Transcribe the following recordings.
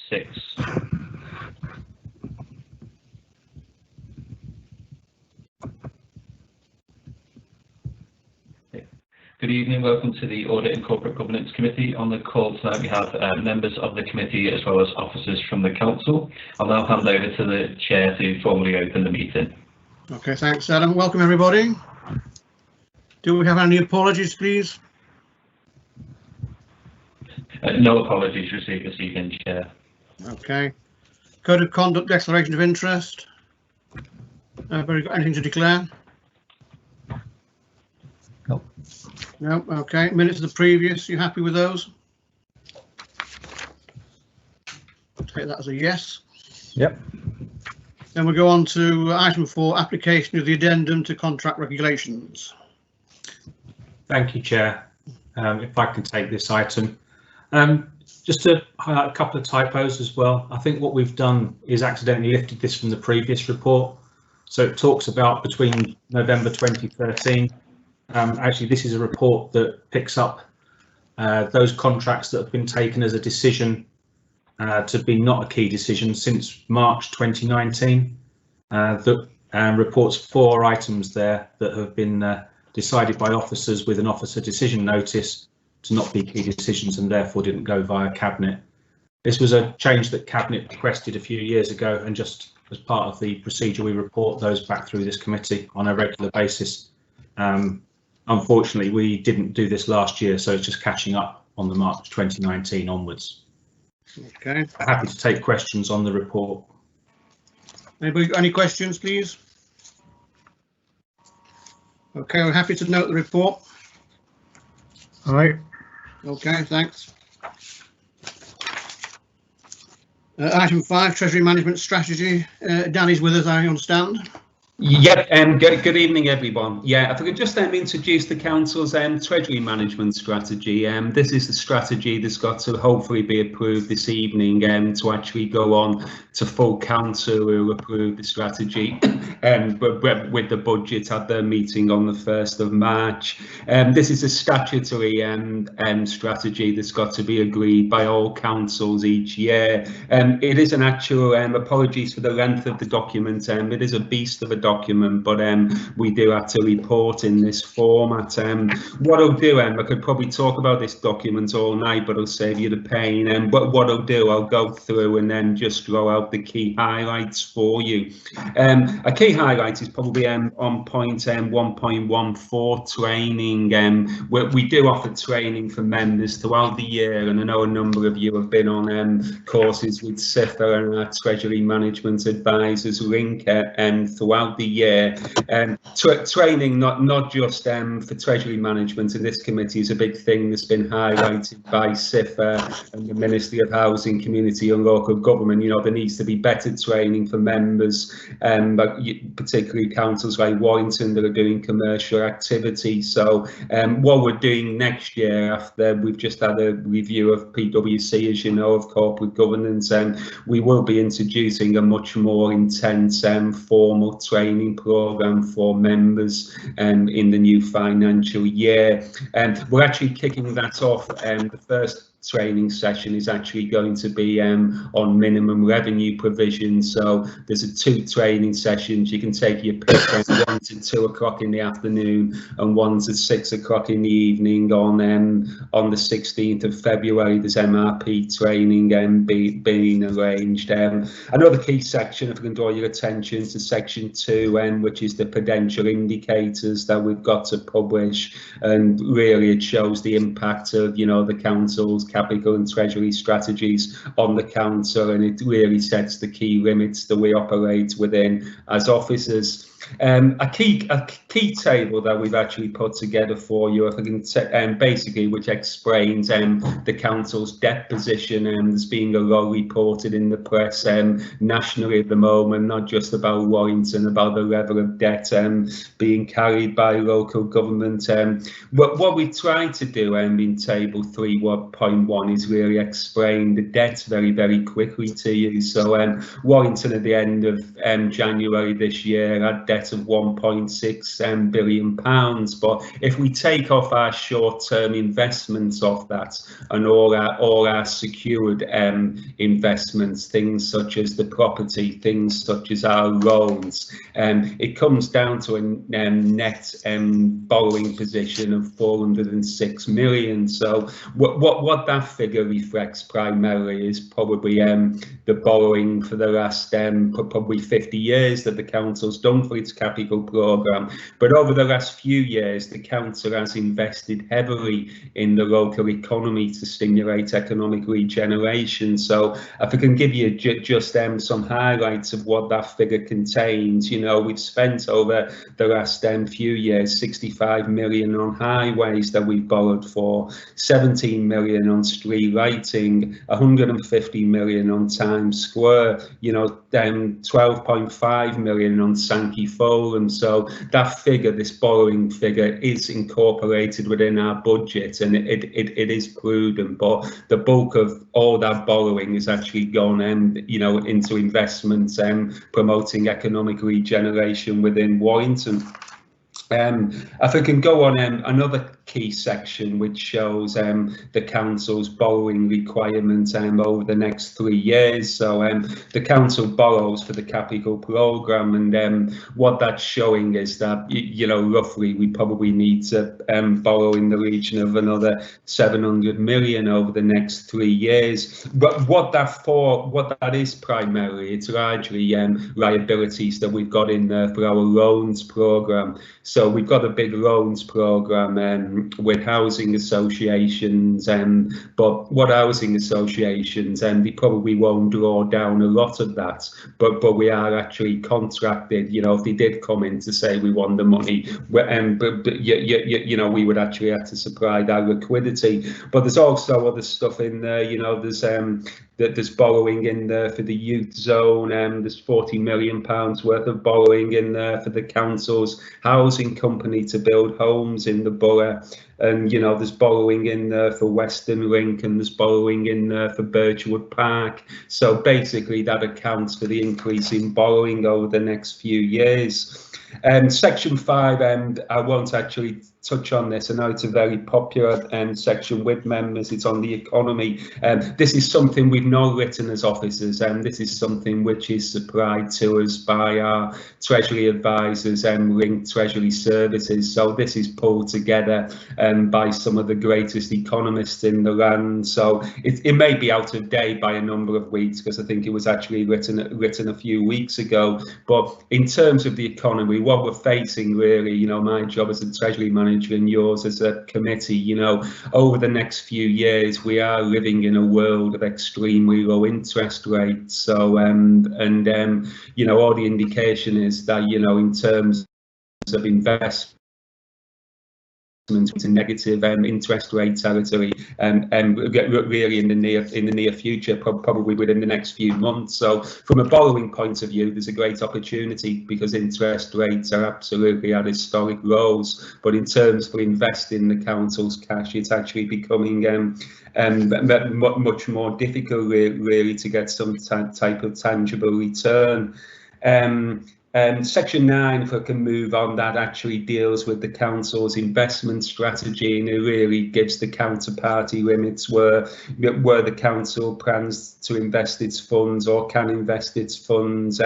6. Good evening, welcome to the Audit and Corporate Governance Committee. On the call tonight we have members of the committee as well as officers from the Council. I'll now hand over to the Chair to formally open the meeting. Okay, thanks Adam. Welcome everybody. Do we have any apologies, please? No apologies received this evening, Chair. Okay. Code of Conduct, Declaration of Interest. Everybody got anything to declare? No. No, okay. Minutes of the previous, you happy with those? I'll take that as a yes. Yep. Then we'll go on to item 4, application of the addendum to contract regulations. Thank you, Chair. If I can take this item. Just to highlight a couple of typos as well. I think what we've done is accidentally lifted this from the previous report. So it talks about between November 2013. Actually, this is a report that picks up those contracts that have been taken as a decision to be not a key decision since March 2019. That reports 4 items there that have been decided by officers with an officer decision notice to not be key decisions and therefore didn't go via Cabinet. This was a change that Cabinet requested a few years ago, and just as part of the procedure we report those back through this committee on a regular basis. Unfortunately, we didn't do this last year, so it's just catching up on the March 2019 onwards. Okay. Happy to take questions on the report. Anybody got any questions, please? Okay, we're happy to note the report. All right. Okay, thanks. Item 5, Treasury Management Strategy. Danny's with us, I understand. Yep, good evening everyone. Yeah, if I could just introduce the Council's Treasury Management Strategy. This is the strategy that's got to hopefully be approved this evening to actually go on to full Council who approve the strategy with the budget at their meeting on the 1st of March. This is a statutory strategy that's got to be agreed by all councils each year. It is an actual, apologies for the length of the document, it is a beast of a document, but we do have to report in this format. What I'll do, I could probably talk about this document all night, but I'll save you the pain. But what I'll do, I'll go through and then just throw out the key highlights for you. A key highlight is probably on point 1.14 training. We do offer training for members throughout the year, and I know a number of you have been on courses with SIFA and our Treasury Management Advisors link throughout the year. Training not just for Treasury Management in this committee is a big thing that's been highlighted by SIFA and the Ministry of Housing, Community and Local Government. You know, there needs to be better training for members, but particularly councils like Warrington that are doing commercial activity. So what we're doing next year, after we've just had a review of PwC, as you know, of corporate governance, we will be introducing a much more intense formal training programme for members in the new financial year. And we're actually kicking that off. The first training session is actually going to be on minimum revenue provision. So there's 2 training sessions. You can take your pick. One's at 2 o'clock in the afternoon and one's at 6 o'clock in the evening. On the 16th of February, there's MRP training being arranged. Another key section, if I can draw your attention to section 2, which is the prudential indicators that we've got to publish, and really it shows the impact of, you know, the council's capital and treasury strategies on the council, and it really sets the key limits that we operate within as officers. A key table that we've actually put together for you, if I can basically, which explains the council's debt position, and there's being a lot reported in the press nationally at the moment, not just about Warrington, about the level of debt being carried by local government. What we try to do in table 3.1 is really explain the debt very quickly to you. So Warrington at the end of January this year had debt debt of £1.6 billion. But if we take off our short-term investments off that and all our secured investments, things such as the property, things such as our loans, it comes down to a net borrowing position of 406 million. So what that figure reflects primarily is probably the borrowing for the last probably 50 years that the council's done for its capital programme. But over the last few years, the council has invested heavily in the local economy to stimulate economic regeneration. So if I can give you just some highlights of what that figure contains, you know, we've spent over the last few years 65 million on highways that we've borrowed for, 17 million on street lighting, 150 million on Times Square, you know, 12.5 million on Sankey Forum. So that figure, this borrowing figure, is incorporated within our budget, and it is prudent, but the bulk of all that borrowing has actually gone you know, into investments promoting economic regeneration within Warrington. If I can go on another key section which shows the council's borrowing requirements over the next 3 years. So the council borrows for the capital programme, and what that's showing is that, you know, roughly we probably need to borrow in the region of another 700 million over the next 3 years. But what that is primarily, it's largely liabilities that we've got in there for our loans programme. So we've got a big loans programme with housing associations, but what housing associations, they probably won't draw down a lot of that, but we are actually contracted, you know, if they did come in to say we want the money, but you know, we would actually have to supply that liquidity. But there's also other stuff in there, you know, there's borrowing in there for the youth zone, there's £40 million worth of borrowing in there for the council's housing company to build homes in the borough, and you know, there's borrowing in there for Western Link, and there's borrowing in there for Birchwood Park. So basically that accounts for the increase in borrowing over the next few years. Section 5, I won't actually touch on this. I know it's a very popular section with members. It's on the economy. This is something we've not written as officers, and this is something which is supplied to us by our Treasury advisors and linked Treasury services. So this is pulled together by some of the greatest economists in the land. So it may be out of date by a number of weeks, because I think it was actually written a few weeks ago. But in terms of the economy, what we're facing really, you know, my job as a Treasury manager and yours as a committee, you know, over the next few years we are living in a world of extremely low interest rates. So you know, all the indication is that, you know, in terms of investment into negative interest rate territory, really in the near future, probably within the next few months. So from a borrowing point of view, there's a great opportunity because interest rates are absolutely at historic lows. But in terms of investing the council's cash, it's actually becoming much more difficult really to get some type of tangible return. Section 9, if I can move on, that actually deals with the council's investment strategy, and it really gives the counterparty limits where the council plans to invest its funds or can invest its funds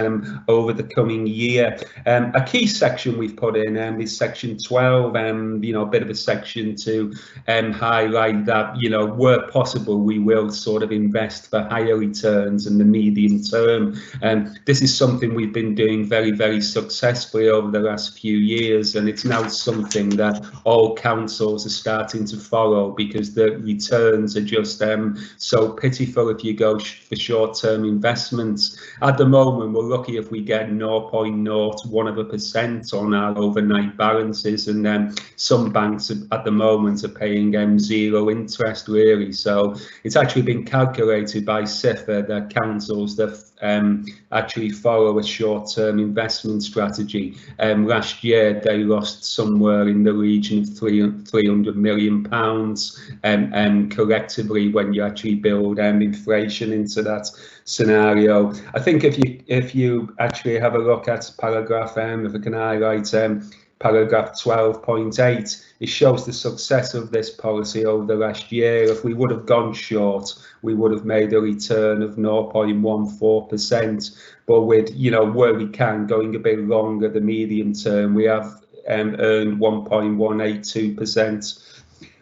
over the coming year. A key section we've put in is section 12, you know, a bit of a section to highlight that, you know, where possible we will sort of invest for higher returns in the medium term. This is something we've been doing very successfully over the last few years, and it's now something that all councils are starting to follow because the returns are just so pitiful if you go for short-term investments. At the moment, we're lucky if we get 0.01% on our overnight balances, and some banks at the moment are paying zero interest really. So it's actually been calculated by CIFA that councils that actually follow a short-term investment investment strategy. Last year they lost somewhere in the region of £300 million, collectively, when you actually build inflation into that scenario. I think if you actually have a look at paragraph, if I can highlight paragraph 12.8, it shows the success of this policy over the last year. If we would have gone short, we would have made a return of 0.14%. But with, where we can, going a bit longer, the medium term, we have earned 1.182%.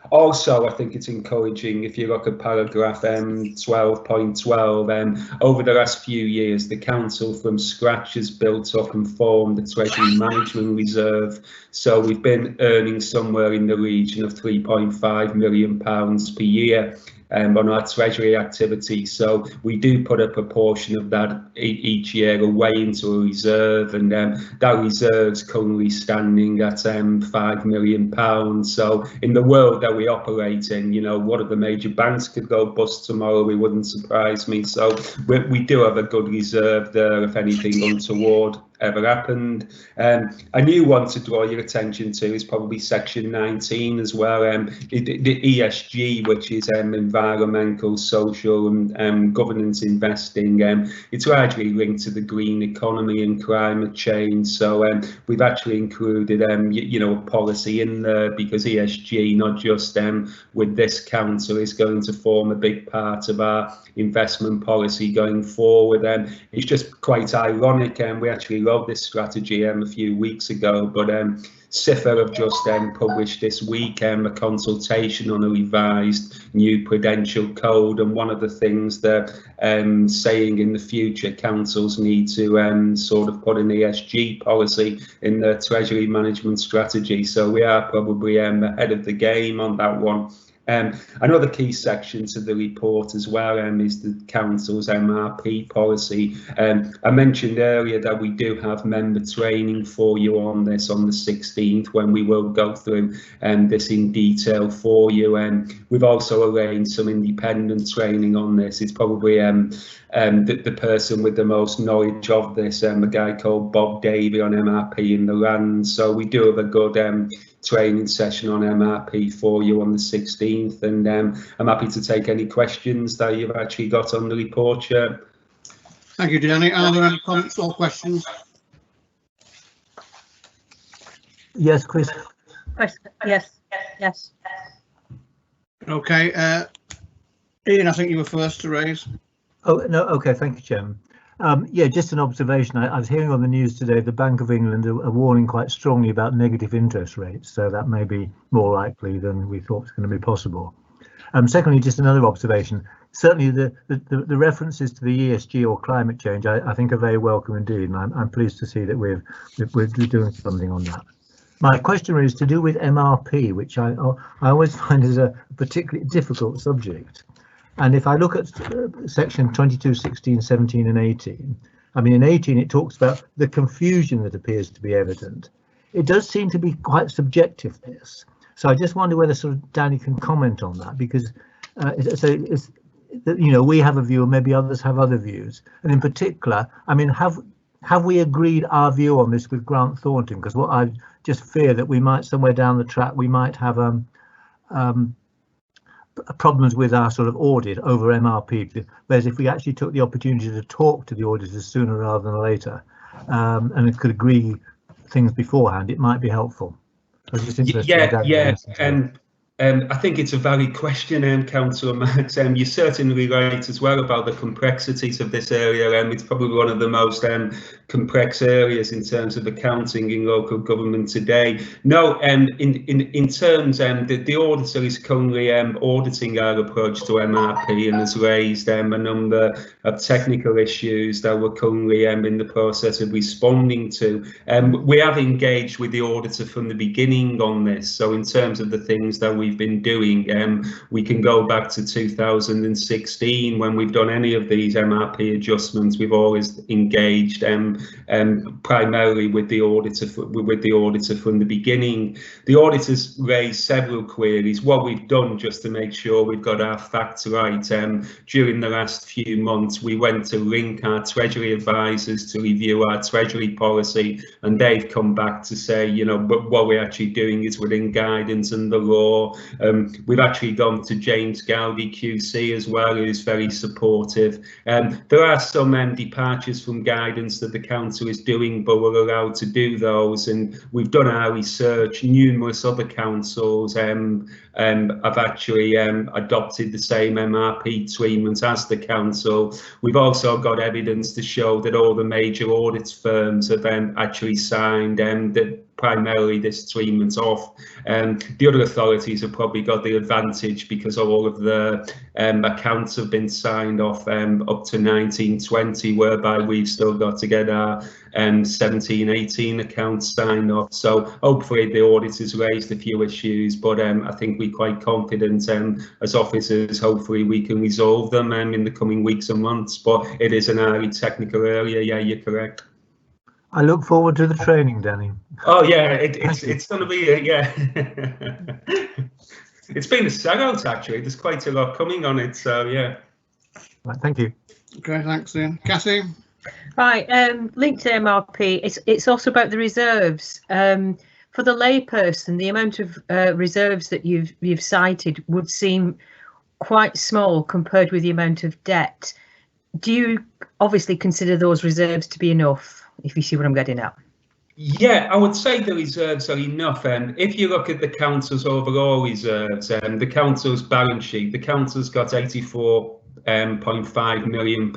Also, I think it's encouraging if you look at paragraph 12.12, over the last few years, the council from scratch has built up and formed the Treasury Management Reserve. So we've been earning somewhere in the region of £3.5 million per year on our Treasury activity. So we do put a proportion of that each year away into a reserve, and that reserve is currently standing at £5 million. So in the world that we operate in, one of the major banks could go bust tomorrow, it wouldn't surprise me. So we do have a good reserve there if anything untoward ever happened. A new one to draw your attention to is probably section 19 as well, the ESG, which is environmental, social and governance investing. It's largely linked to the green economy and climate change. So we've actually included a policy in there, because ESG, not just with this council, is going to form a big part of our investment policy going forward. It's just quite ironic, and we actually wrote this strategy a few weeks ago, but CIFA have just published this week a consultation on a revised new prudential code, and one of the things they're saying in the future, councils need to sort of put an ESG policy in their Treasury management strategy. So we are probably ahead of the game on that one. Another key section to the report as well is the council's MRP policy. I mentioned earlier that we do have member training for you on this on the 16th, when we will go through this in detail for you. We've also arranged some independent training on this. It's probably the person with the most knowledge of this, a guy called Bob Davey on MRP in the land. So we do have a good training session on MRP for you on the 16th, and I'm happy to take any questions that you've actually got on the report, Chair. Thank you, Danny. Are there any comments or questions? Yes, Chris. Yes. Okay, Ian, I think you were first to raise. Oh, no, okay, thank you, Chairman. Yeah, just an observation. I was hearing on the news today the Bank of England are warning quite strongly about negative interest rates, so that may be more likely than we thought was going to be possible. Secondly, just another observation. Certainly the references to the ESG or climate change I think are very welcome indeed, and I'm pleased to see that we're doing something on that. My question is to do with MRP, which I always find is a particularly difficult subject. And if I look at section 22, 16, 17 and 18, I mean, in 18, it talks about the confusion that appears to be evident. It does seem to be quite subjective, this. So I just wonder whether sort of Danny can comment on that, because we have a view and maybe others have other views. And in particular, I mean, have we agreed our view on this with Grant Thornton? Because what I just fear that we might, somewhere down the track, we might have problems with our sort of audit over MRP, whereas if we actually took the opportunity to talk to the auditors sooner rather than later, and could agree things beforehand, it might be helpful. I was just interested I think it's a valid question, Councillor Max. You're certainly right as well about the complexities of this area. It's probably one of the most complex areas in terms of accounting in local government today. No, in terms, the auditor is currently auditing our approach to MRP and has raised a number of technical issues that we're currently in the process of responding to. We have engaged with the auditor from the beginning on this. So in terms of the things that we've been doing, we can go back to 2016 when we've done any of these MRP adjustments. We've always engaged primarily with the auditor from the beginning. The auditors raised several queries. What we've done, just to make sure we've got our facts right, during the last few months, we went to link our Treasury advisors to review our Treasury policy, and they've come back to say, you know, but what we're actually doing is within guidance and the law. We've actually gone to James Gowdy QC as well, who is very supportive. There are some departures from guidance that the council is doing, but we're allowed to do those, and we've done our research. Numerous other councils have actually adopted the same MRP treatment as the council. We've also got evidence to show that all the major audit firms have actually signed that primarily this treatment's off. The other authorities have probably got the advantage because all of the accounts have been signed off up to 1920, whereby we've still got to get our 17-18 accounts signed off. So hopefully the auditors raised a few issues, but I think we're quite confident as officers, hopefully we can resolve them in the coming weeks and months. But it is an highly technical area. Yeah, you're correct. I look forward to the training, Danny. Oh yeah, it's going to be yeah. It's been a sellout actually. There's quite a lot coming on it, so yeah. Right, thank you. Okay, thanks, Ian. Cassie? Right, linked to MRP, it's also about the reserves. For the layperson, the amount of reserves that you've cited would seem quite small compared with the amount of debt. Do you obviously consider those reserves to be enough, if you see what I'm getting at? Yeah, I would say the reserves are enough. If you look at the council's overall reserves, the council's balance sheet, the council's got £84.5 million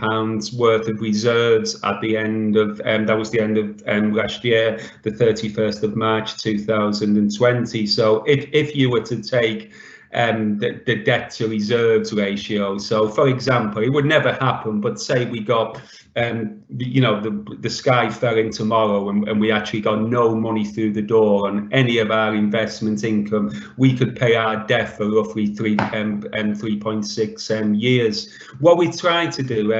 worth of reserves at the end of that was the end of last year, the 31st of March 2020. So if you were to take the debt to reserves ratio, so for example, it would never happen, but say we got you know, the sky fell in tomorrow and we actually got no money through the door on any of our investment income, we could pay our debt for roughly 3.6 years. What we try to do,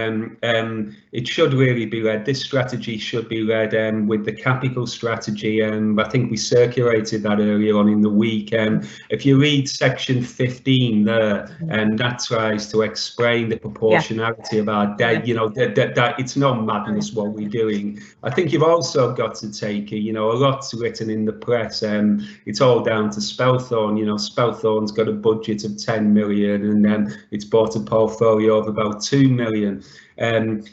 it should really be led, this strategy should be led with the capital strategy, I think we circulated that earlier on in the week. If you read section 15 there, that tries to explain the proportionality of our debt, you know, that it's not madness what we're doing. I think you've also got to take, you know, a lot's written in the press, it's all down to Spelthorne. You know, Spelthorne's got a budget of 10 million and then it's bought a portfolio of about 2 million.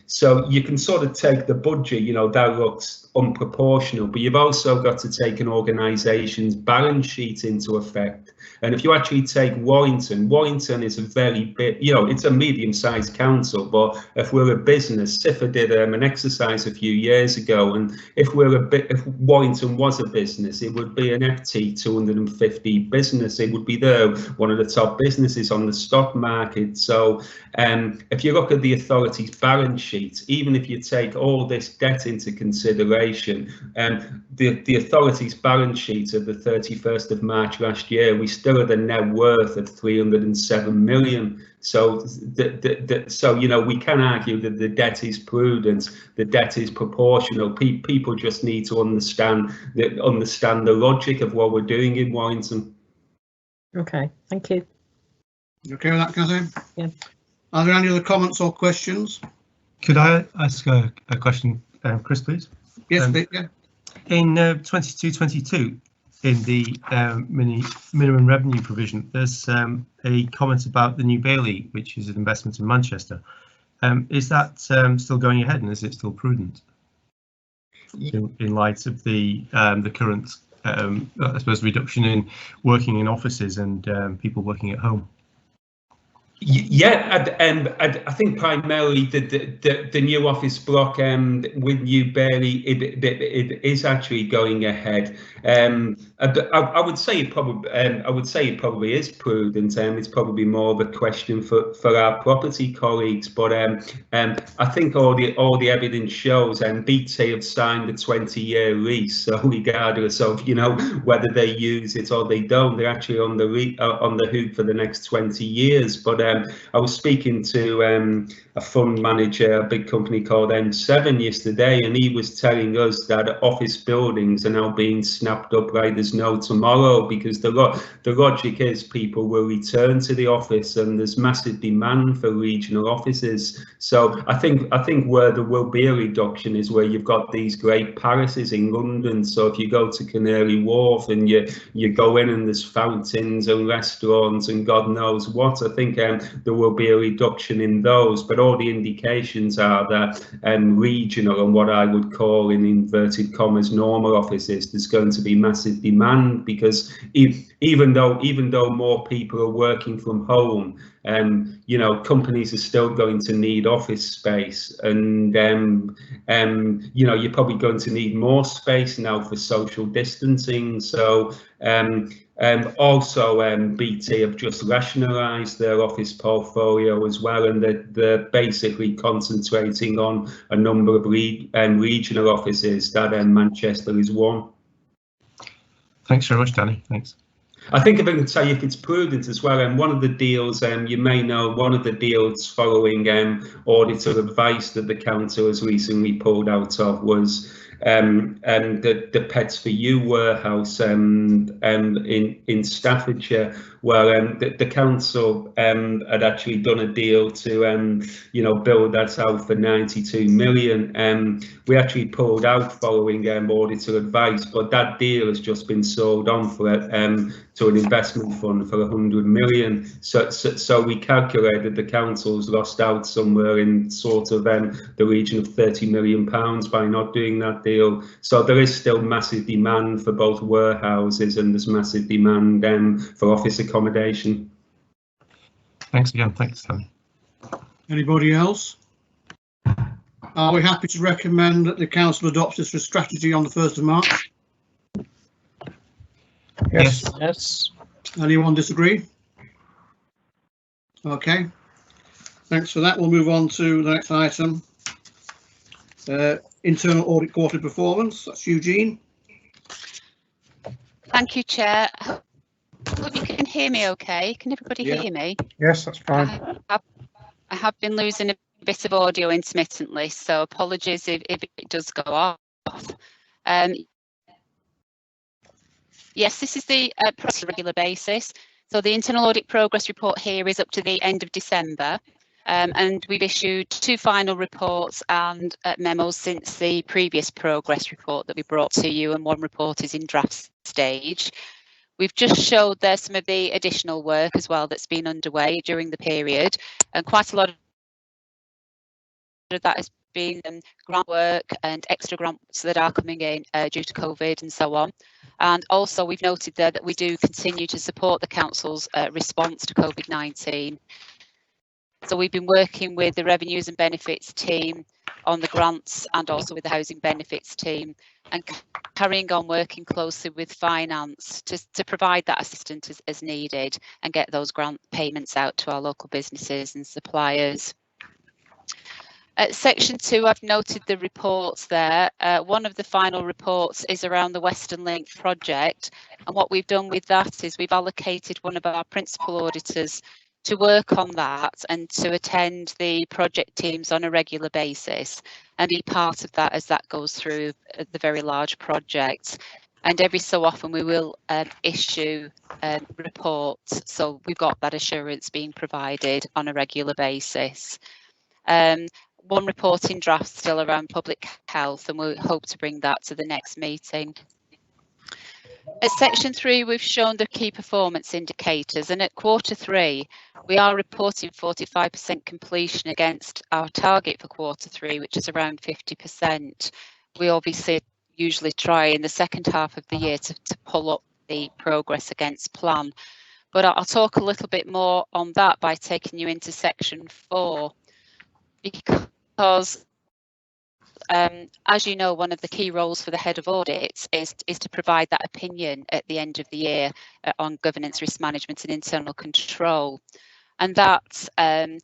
So you can sort of take the budget, you know, that looks unproportional, but you've also got to take an organisation's balance sheet into effect. And if you actually take Warrington is a very big, you know, it's a medium-sized council, but if we're a business, SIFA did an exercise a few years ago, and if Warrington was a business, it would be an FT 250 business. It would be one of the top businesses on the stock market. So if you look at the authority's balance sheet, even if you take all this debt into consideration, the authority's balance sheet of the 31st of March last year, we still had a net worth of 307 million. So, so you know, we can argue that the debt is prudent, the debt is proportional. People just need to understand the logic of what we're doing in Warrington. Okay, thank you. You okay with that, Catherine? Yeah. Are there any other comments or questions? Could I ask a question, Chris, please? Yes, please, yeah. In 22-22, in the minimum revenue provision, there's a comment about the New Bailey, which is an investment in Manchester. Is that still going ahead, and is it still prudent in light of the current, I suppose, reduction in working in offices and people working at home? Yeah, I think primarily the new office block with New Bailey, it is actually going ahead. I would say it probably is prudent. It's probably more of a question for our property colleagues, but I think all the evidence shows BT have signed a 20-year lease, so regardless of, you know, whether they use it or they don't, they're actually on the hook for the next 20 years. But I was speaking to a fund manager, a big company called M7 yesterday, and he was telling us that office buildings are now being snapped up like there's no tomorrow, because the logic is people will return to the office, and there's massive demand for regional offices. So I think where there will be a reduction is where you've got these great Parises in London. So if you go to Canary Wharf and you go in and there's fountains and restaurants and God knows what, I think there will be a reduction in those. But all the indications are that regional and what I would call in inverted commas normal offices, there's going to be massive demand, because even though more people are working from home, you know, companies are still going to need office space, and you know, you're probably going to need more space now for social distancing. So also BT have just rationalised their office portfolio as well, and they're basically concentrating on a number of regional offices, that Manchester is one. Thanks very much, Danny. Thanks. I think if I can say, if it's prudent as well, and one of the deals, you may know, one of the deals following auditor advice that the council has recently pulled out of was the Pets for You warehouse in Staffordshire, where the council had actually done a deal to you know, build that out for 92 million. We actually pulled out following auditor advice, but that deal has just been sold on for to an investment fund for 100 million. So we calculated the council's lost out somewhere in sort of the region of 30 million pounds by not doing that deal. So there is still massive demand for both warehouses, and there's massive demand for office accommodation. Thanks again. Thanks, Danny. Anybody else? Are we happy to recommend that the council adopts this strategy on the 1st of March? Yes. Yes. Anyone disagree? Okay. Thanks for that. We'll move on to the next item. Internal audit quarterly performance. That's Eugene. Thank you, Chair. I hope you can hear me okay. Can everybody hear me? Yes, that's fine. I have been losing a bit of audio intermittently, so apologies if it does go off. Yes, this is the process on a regular basis. So the internal audit progress report here is up to the end of December. And we've issued 2 final reports and memos since the previous progress report that we brought to you, and 1 report is in draft stage. We've just showed there some of the additional work as well that's been underway during the period, and quite a lot of that has been grant work and extra grants that are coming in due to COVID and so on. And also we've noted there that we do continue to support the council's response to COVID-19. So we've been working with the revenues and benefits team on the grants, and also with the housing benefits team, and carrying on working closely with finance to provide that assistance as needed, and get those grant payments out to our local businesses and suppliers. At section 2, I've noted the reports there. One of the final reports is around the Western Link project, and what we've done with that is we've allocated one of our principal auditors to work on that and to attend the project teams on a regular basis and be part of that as that goes through the very large projects. And every so often we will issue reports, so we've got that assurance being provided on a regular basis. 1 report in draft still around public health, and we hope to bring that to the next meeting. At section 3, we've shown the key performance indicators, and at quarter 3, we are reporting 45% completion against our target for quarter 3, which is around 50%. We obviously usually try in the second half of the year to pull up the progress against plan, but I'll talk a little bit more on that by taking you into section 4, because as you know, one of the key roles for the head of audits is to provide that opinion at the end of the year on governance, risk management and internal control. And that's a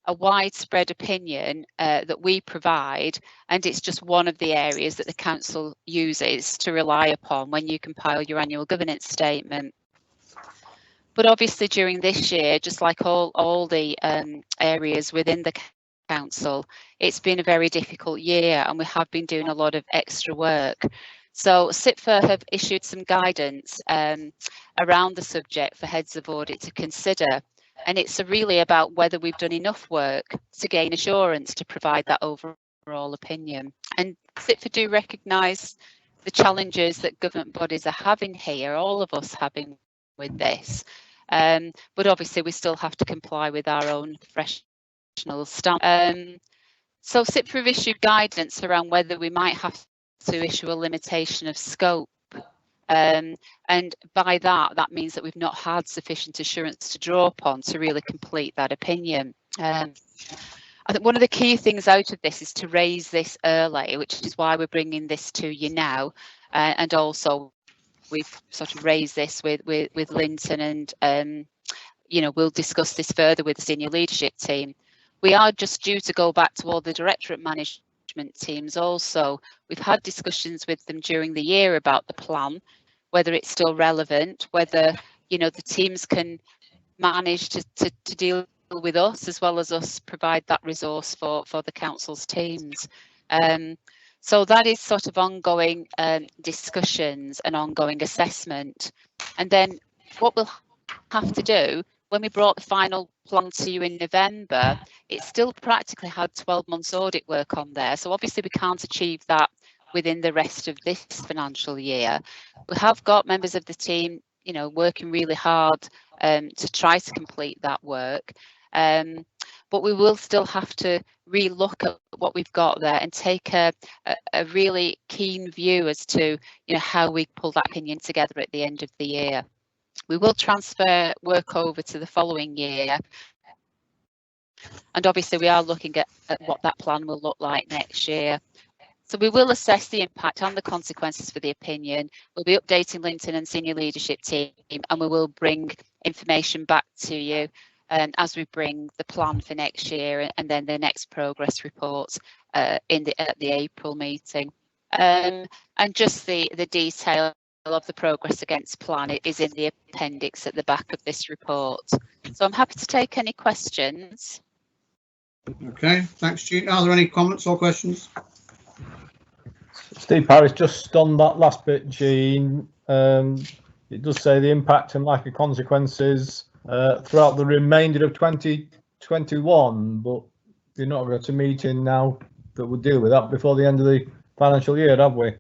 widespread opinion that we provide, and it's just one of the areas that the council uses to rely upon when you compile your annual governance statement. But obviously during this year, just like all the areas within the council, it's been a very difficult year and we have been doing a lot of extra work. So CIPFA have issued some guidance around the subject for heads of audit to consider. And it's really about whether we've done enough work to gain assurance to provide that overall opinion. And CIPFA do recognise the challenges that government bodies are having here, all of us having with this. But obviously we still have to comply with our own professional standards. So CIPFA have issued guidance around whether we might have to issue a limitation of scope. And by that means that we've not had sufficient assurance to draw upon to really complete that opinion. I think one of the key things out of this is to raise this early, which is why we're bringing this to you now. And also we've sort of raised this with Linton, and you know, we'll discuss this further with the senior leadership team. We are just due to go back to all the directorate management teams also. We've had discussions with them during the year about the plan, whether it's still relevant, whether, you know, the teams can manage to deal with us as well as us provide that resource for the council's teams. So that is sort of ongoing discussions and ongoing assessment. And then what we'll have to do when we brought the final plan to you in November, it still practically had 12 months audit work on there. So obviously we can't achieve that within the rest of this financial year. We have got members of the team, you know, working really hard to try to complete that work. But we will still have to re-look at what we've got there and take a really keen view as to, you know, how we pull that opinion together at the end of the year. We will transfer work over to the following year. And obviously we are looking at what that plan will look like next year. So we will assess the impact and the consequences for the opinion. We'll be updating Linton and senior leadership team, and we will bring information back to you as we bring the plan for next year and then the next progress reports at the April meeting. And just the detail of the progress against plan is in the appendix at the back of this report. So I'm happy to take any questions. Okay, thanks, Jean. Are there any comments or questions? Steve Parris, just on that last bit, Jean, it does say the impact and lack of consequences throughout the remainder of 2021, but you're not going to meeting now that will deal with that before the end of the financial year, have we?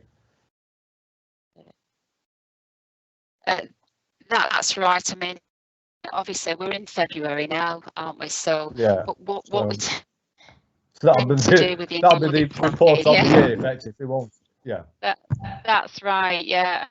That's right. I mean, obviously we're in February now, aren't we? So yeah. What we so that'll be the report of the year, effectively, won't it? Yeah. That's right. Yeah.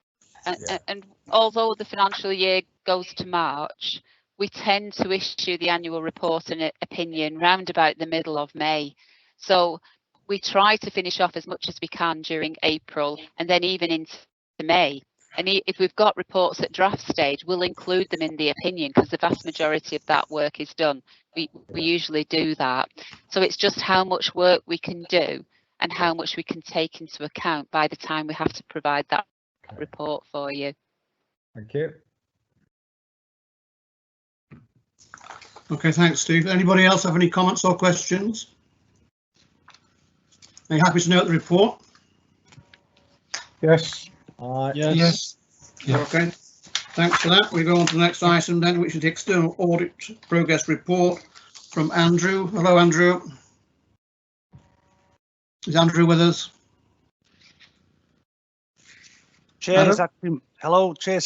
And although the financial year goes to March, we tend to issue the annual report and opinion round about the middle of May. So we try to finish off as much as we can during April and then even into May. And if we've got reports at draft stage, we'll include them in the opinion because the vast majority of that work is done. We usually do that. So it's just how much work we can do and how much we can take into account by the time we have to provide that report for you. Thank you. Okay, thanks, Steve. Anybody else have any comments or questions? Are you happy to note the report? Yes. Yes. Okay, thanks for that. We go on to the next item then, which is the external audit progress report from Andrew. Hello, Andrew. Is Andrew with us? Chair, it's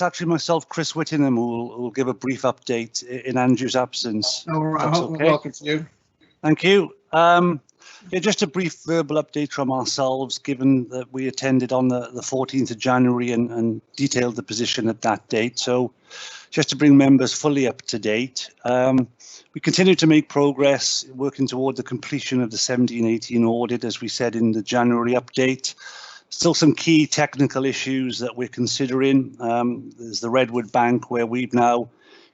actually myself, Chris Whittingham, who will give a brief update in Andrew's absence. All right, okay. Welcome to you. Thank you. Yeah, just a brief verbal update from ourselves, given that we attended on the 14th of January and detailed the position at that date. So just to bring members fully up to date, we continue to make progress working toward the completion of the 17-18 audit, as we said in the January update. Still some key technical issues that we're considering. There's the Redwood Bank, where we've now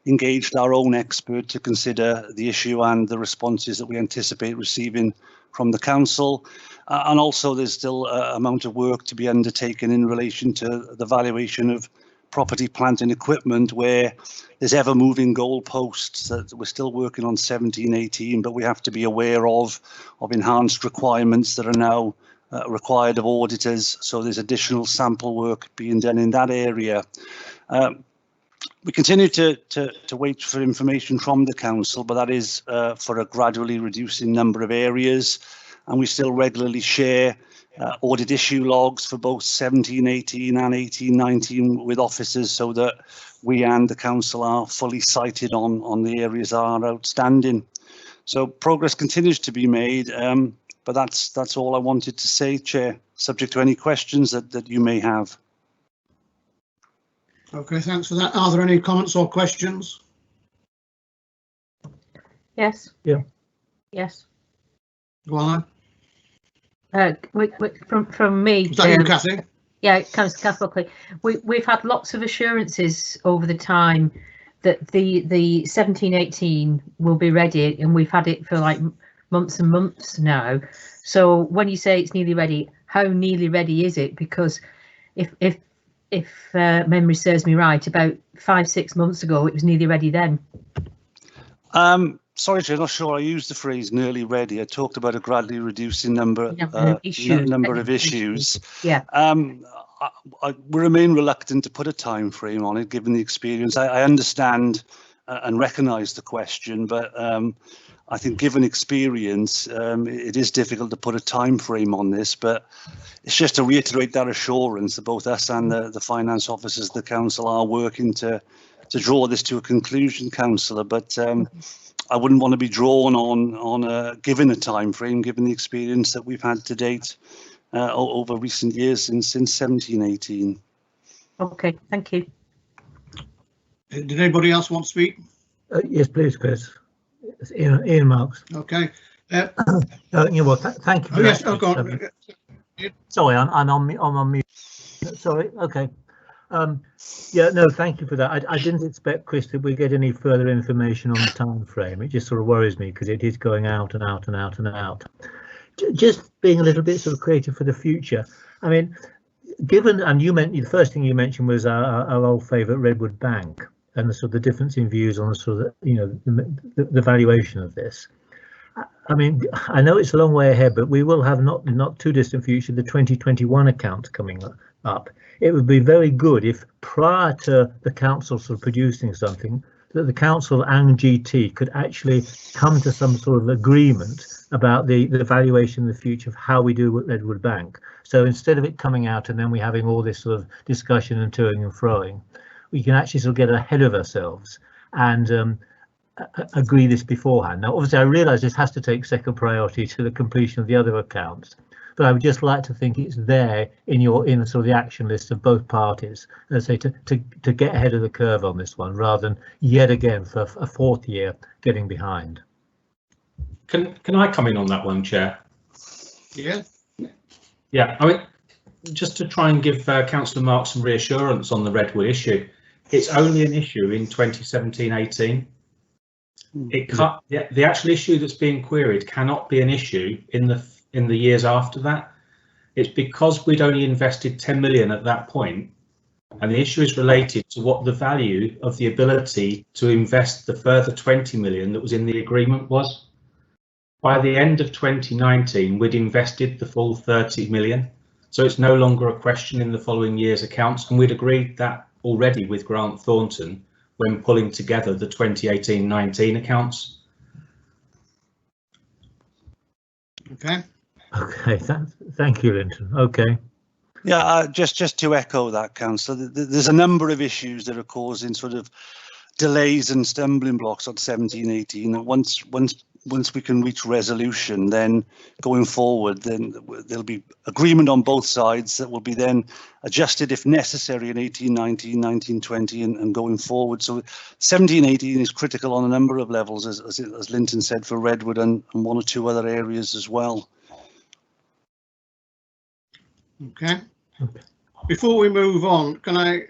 engaged our own expert to consider the issue and the responses that we anticipate receiving from the council. And also there's still an amount of work to be undertaken in relation to the valuation of property, plant and equipment, where there's ever moving goalposts that we're still working on 1718, but we have to be aware of enhanced requirements that are now required of auditors. So there's additional sample work being done in that area. We continue to wait for information from the council, but that is for a gradually reducing number of areas, and we still regularly share audit issue logs for both 1718 and 1819 with officers, so that we and the council are fully cited on the areas that are outstanding. So progress continues to be made, but that's all I wanted to say, Chair, subject to any questions that you may have. Okay, thanks for that. Are there any comments or questions? Yes. Yeah. Yes. Go on. From me. Is that you, Cathy? Yeah, Councillor Buckley. We've had lots of assurances over the time that the 1718 will be ready, and we've had it for like months and months now. So when you say it's nearly ready, how nearly ready is it? Because if memory serves me right, about 5-6 months ago, it was nearly ready then. Sorry, Chair, not sure I used the phrase nearly ready. I talked about a gradually reducing number of issues. Yeah. We remain reluctant to put a time frame on it, given the experience. I understand and recognise the question, but I think given experience, it is difficult to put a time frame on this. But it's just to reiterate that assurance that both us and the finance officers of the council are working to draw this to a conclusion, Councillor. But I wouldn't want to be drawn on given a time frame, given the experience that we've had to date over recent years since 1718. Okay, thank you. Did anybody else want to speak? Yes, please, Chris. Ian Marks. Okay. You know what? Thank you. For yes. that, Oh, go on. Sorry, I'm on mute. Sorry. Okay. Yeah, no, thank you for that. I didn't expect, Chris, that we get any further information on the time frame. It just sort of worries me because it is going out and out and out and out. Just being a little bit sort of creative for the future. I mean, given, and you mentioned, the first thing you mentioned was our old favourite Redwood Bank and the sort of the difference in views on the sort of, you know, the valuation of this. I mean, I know it's a long way ahead, but we will have not too distant future the 2021 accounts coming up. It would be very good if prior to the council sort of producing something, that the council and GT could actually come to some sort of agreement about the valuation in the future of how we do with Redwood Bank. So instead of it coming out and then we having all this sort of discussion and toing and froing, we can actually sort of get ahead of ourselves and agree this beforehand. Now, obviously, I realise this has to take second priority to the completion of the other accounts, but I would just like to think it's there in sort of the action list of both parties, let's say, to get ahead of the curve on this one, rather than yet again for a fourth year getting behind. Can I come in on that one, Chair? Yeah. Yeah, I mean, just to try and give Councillor Marks some reassurance on the Redwood issue, it's only an issue in 2017-18. The actual issue that's being queried cannot be an issue in the years after that. It's because we'd only invested 10 million at that point, and the issue is related to what the value of the ability to invest the further 20 million that was in the agreement was. By the end of 2019, we'd invested the full 30 million, so it's no longer a question in the following year's accounts, and we'd agreed that already with Grant Thornton when pulling together the 2018-19 accounts. Okay. Okay, thank you, Linton. Okay. Yeah, just to echo that, Councillor, there's a number of issues that are causing sort of delays and stumbling blocks on 1718. Once we can reach resolution, then going forward, then there'll be agreement on both sides that will be then adjusted if necessary in 1819, 1920 and going forward. So 1718 is critical on a number of levels, as Linton said, for Redwood and one or two other areas as well. Okay. Before we move on, can I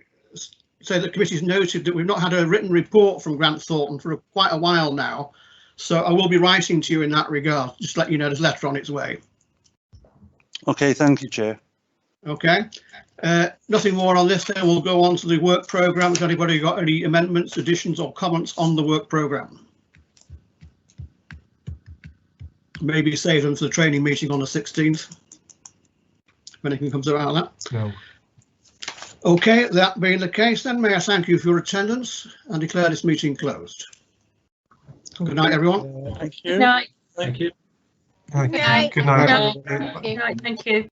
say the committee's noted that we've not had a written report from Grant Thornton for quite a while now. So I will be writing to you in that regard. Just let you know there's a letter on its way. Okay, thank you, Chair. Okay. Nothing more on this, then we'll go on to the work programme. Has anybody got any amendments, additions or comments on the work programme? Maybe save them for the training meeting on the 16th, if anything comes out of that. No. Okay, that being the case, then may I thank you for your attendance and declare this meeting closed. Good night, everyone. Thank you. Night. Thank you. Thank you. Night. Good night. Night. Night. Thank you.